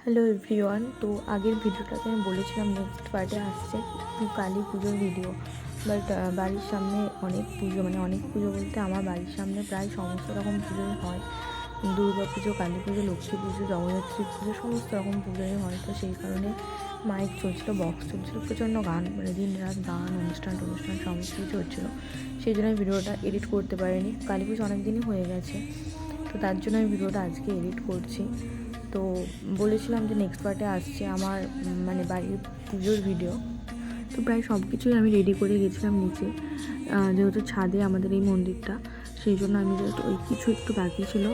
Hello everyone. তো আগের ভিডিওটাতে আমি বলেছিলাম নেক্সট পার্টে আসছে কালী পুজোর ভিডিও। বাট বাড়ির সামনে অনেক পুজো, অনেক পুজো বলতে আমার বাড়ির সামনে প্রায় সমস্ত রকম পুজোই হয়। দুর্গা পুজো, কালী পুজো, লক্ষ্মী পুজো, জগদ্ধাত্রী পুজো, সমস্ত রকম পুজোই হয়। তো সেই কারণে মাইক চলছিলো, বক্স চলছিলো, প্রচণ্ড গান, দিন রাত গান, অনুষ্ঠান সমস্ত কিছু হচ্ছিলো। সেই জন্য আমি ভিডিওটা এডিট করতে পারিনি। কালী পুজো অনেক দিনই হয়ে গেছে, তো তার জন্য আমি ভিডিওটা আজকে এডিট করছি। তো বলেছিলাম যে নেক্সট পার্টে আসছে আমার বাড়ির পুজোর ভিডিও। তো প্রায় সব কিছুই আমি রেডি করে গেছিলাম নিচে, যেহেতু ছাদে আমাদের এই মন্দিরটা, সেই জন্য আমি জাস্ট ওই কিছু একটু বাকি ছিল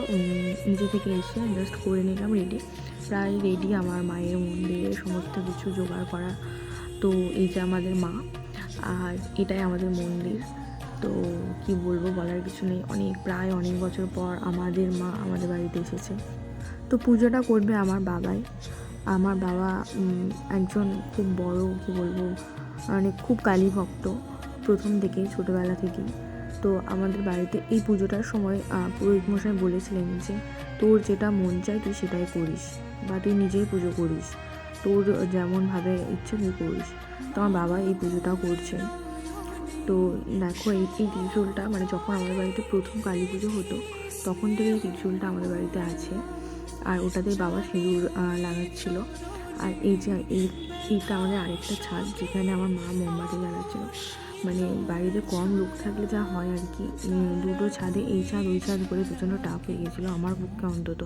নিচে থেকে এসে জাস্ট করে নিলাম রেডি। প্রায় রেডি আমার মায়ের মন্দিরে সমস্ত কিছু জোগাড় করা। তো এই যে আমাদের মা, আর এটাই আমাদের মন্দির। তো কি বলবো, বলার কিছু নেই। প্রায় অনেক বছর পর আমাদের মা আমাদের বাড়িতে এসেছে। তো পুজোটা করবে আমার বাবাই। আমার বাবা একজন খুব বড়, কি বলবো, খুব কালী ভক্ত প্রথম থেকেই, ছোটোবেলা থেকেই। তো আমাদের বাড়িতে এই পুজোটার সময় পুরোহিত মশাই বলেছিলেন যে তোর যেটা মন চায় তুই সেটাই করিস, বা তুই নিজেই পুজো করিস, তোর যেমনভাবে ইচ্ছে তুই করিস। তো আমার বাবা এই পুজোটা করছেন। তো দেখো এই ত্রিশূলটা, যখন আমাদের বাড়িতে প্রথম কালী পুজো হতো তখন থেকে এই ত্রিশূলটা আমাদের বাড়িতে আছে, আর ওটাতেই বাবা সিঁদুর লাগাচ্ছিল। আর এই যে এইটা আমাদের আরেকটা ছাদ, যেখানে আমার মা মোমবাতি জ্বালাচ্ছিল। বাড়িতে কম লোক থাকলে যা হয় আর কি, দুটো ছাদে, এই ছাদ ওই ছাদ করে প্রচণ্ড টাফ হয়ে গেছিলো আমার পক্ষে অন্তত।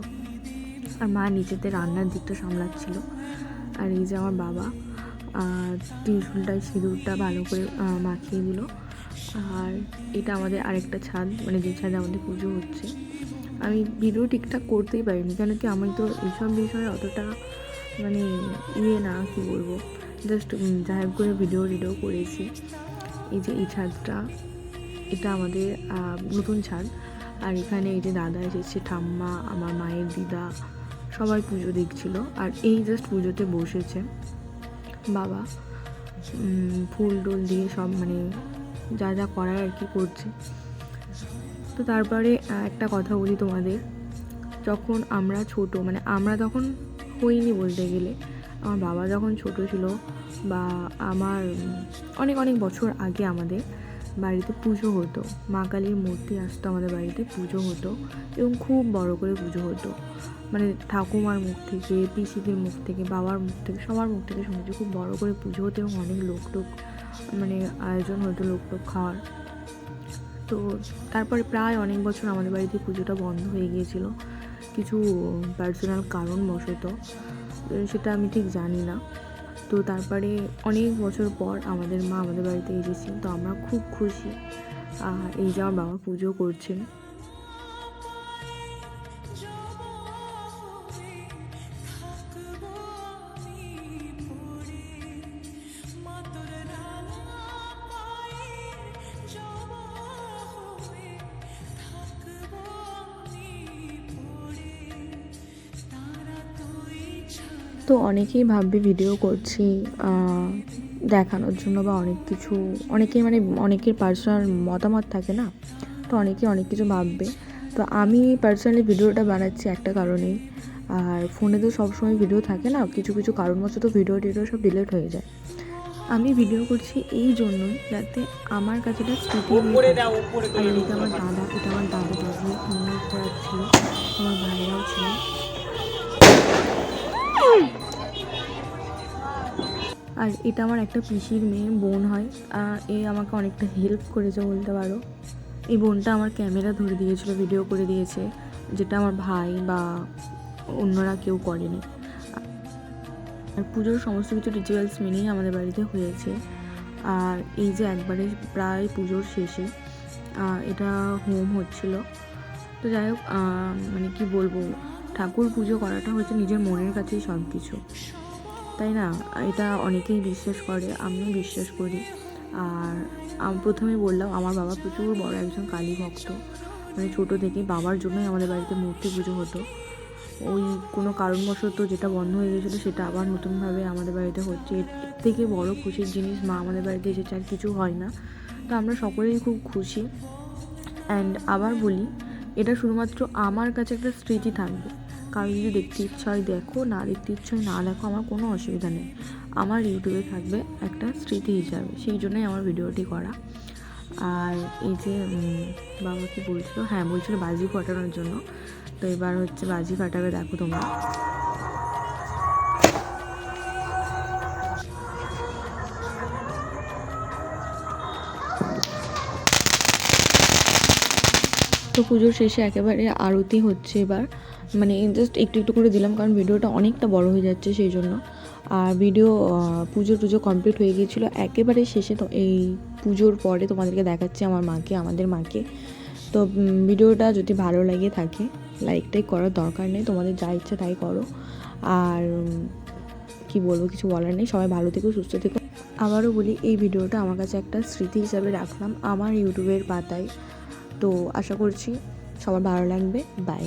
আর মা নিচেতে রান্নার দিকটা সামলাচ্ছিল। আর এই যে আমার বাবা ত্রিশূলটায় সিঁদুরটা ভালো করে মাখিয়ে দিল। আর এটা আমাদের আরেকটা ছাদ, যে ছাদে আমাদের পুজো হচ্ছে। আমি ভিডিও ঠিকঠাক করতেই পারিনি, কেন কি আমি তো এইসব বিষয়ে অতটা না, কি বলবো, জাস্ট যাই হোক করে ভিডিও করেছি। এই যে এই ছাদটা, এটা আমাদের নতুন ছাদ। আর এখানে এই যে দাদা এসেছে, ঠাম্মা, আমার মায়ের দিদা, সবাই পুজো দেখছিল। আর এই জাস্ট পুজোতে বসেছে বাবা, ফুল টুল দিয়ে সব যা যা করার আর কি করছে। তো তারপরে একটা কথা বলি তোমাদের, যখন আমরা ছোটো, আমরা তখন হইনি বলতে গেলে, আমার বাবা যখন ছোট ছিল, বা আমার অনেক অনেক বছর আগে আমাদের বাড়িতে পুজো হতো। মা কালীর মূর্তি আসতো আমাদের বাড়িতে, পুজো হতো, এবং খুব বড় করে পুজো হতো। ঠাকুমার মুখ থেকে, পিসিদের মুখ থেকে, বাবার মুখ থেকে, সবার মুখ থেকে শুনেছি খুব বড় করে পুজো হতো, এবং অনেক লোক আয়োজন হতো, লোক খাওয়ার। তো তারপরে প্রায় অনেক বছর আমাদের বাড়িতে পুজোটা বন্ধ হয়ে গিয়েছিল কিছু পার্সোনাল কারণবশত, সেটা আমি ঠিক জানি না। তো তারপরে অনেক বছর পর আমাদের মা আমাদের বাড়িতে এসেছে, তো আমরা খুব খুশি। এই যে আমার বাবা পুজো করছেন। তো অনেকেই ভাববে ভিডিও করছি দেখানোর জন্য, বা অনেক কিছু, অনেকের পার্সোনাল মতামত থাকে না, তো অনেকে অনেক কিছু ভাববে। তো আমি পার্সোনালি ভিডিওটা বানাচ্ছি একটা কারণেই। আর ফোনে তো সবসময় ভিডিও থাকে না, কিছু কিছু কারণবশত ভিডিও সব ডিলিট হয়ে যায়। আমি ভিডিও করছি এই জন্যই, যাতে আমার কাছে একটা স্মৃতি হয়ে থাকে। আর এটা আমার দাদা, দাদু ছিল, আমার ভাইরাও ছিল। আর এটা আমার একটা পিসির মেয়ে, বোন হয়। এ আমাকে অনেকটা হেল্প করেছে বলতে পারো। এই বোনটা আমার ক্যামেরা ধরে দিয়েছিল, ভিডিও করে দিয়েছে, যেটা আমার ভাই বা অন্যরা কেউ করেনি। আর পুজোর সমস্ত কিছু রিচুয়ালস মেনেই আমাদের বাড়িতে হয়েছে। আর এই যে একবারে প্রায় পুজোর শেষে এটা হোম হচ্ছিল। তো যাই হোক, কি বলবো, ঠাকুর পুজো করাটা হচ্ছে নিজের মনের কাছেই সব কিছু, তাই না? এটা অনেকেই বিশ্বাস করে, আমিও বিশ্বাস করি। আর প্রথমে বললাম, আমার বাবা প্রচুর বড় একজন কালী ভক্ত। ছোটো থেকে বাবার জন্যই আমাদের বাড়িতে মূর্তি পুজো হতো। ওই কোনো কারণবশত যেটা বন্ধ হয়ে গেছিলো, সেটা আবার নতুনভাবে আমাদের বাড়িতে হচ্ছে। এর থেকে বড় খুশির জিনিস মা আমাদের বাড়িতে এসেছে আর কিছু হয় না। তো আমরা সকলেই খুব খুশি। অ্যান্ড আবার বলি, এটা শুধুমাত্র আমার কাছে একটা স্মৃতি থাকবে, কারো যদি দেখতে ইচ্ছা হয় দেখো, না দেখতে ইচ্ছা হয় না দেখো, আমার কোনো অসুবিধা নেই। আমার ইউটিউবে থাকবে একটা স্মৃতি হিসাবে, সেই জন্যই আমার ভিডিওটি করা। আর এই যে বাবা কি বলছিল, হ্যাঁ বলছিল বাজি ফাটানোর জন্য। তো এবার হচ্ছে বাজি ফাটাবে, দেখো তোমরা। তো পুজোর শেষে একেবারে আরতি হচ্ছে এবার, মানে জাস্ট একটু একটু করে দিলাম কারণ ভিডিওটা অনেকটা বড় হয়ে যাচ্ছে সেই জন্য। আর ভিডিও পুজো টুজো কমপ্লিট হয়ে গিয়েছিলো। একেবারে শেষে তো এই পুজোর পরে তোমাদেরকে দেখাচ্ছি আমার মাকে, আমাদের মাকে। তো ভিডিওটা যদি ভালো লাগে থাকে লাইকটাই করার দরকার নেই, তোমাদের যা ইচ্ছা তাই করো। আর কি বলবো, কিছু বলার নেই। সবাই ভালো থেকো, সুস্থ থেকো। আবারও বলি, এই ভিডিওটা আমার কাছে একটা স্মৃতি হিসাবে রাখলাম আমার ইউটিউবের পাতায়। তো আশা করছি সবার ভালো লাগবে। বাই।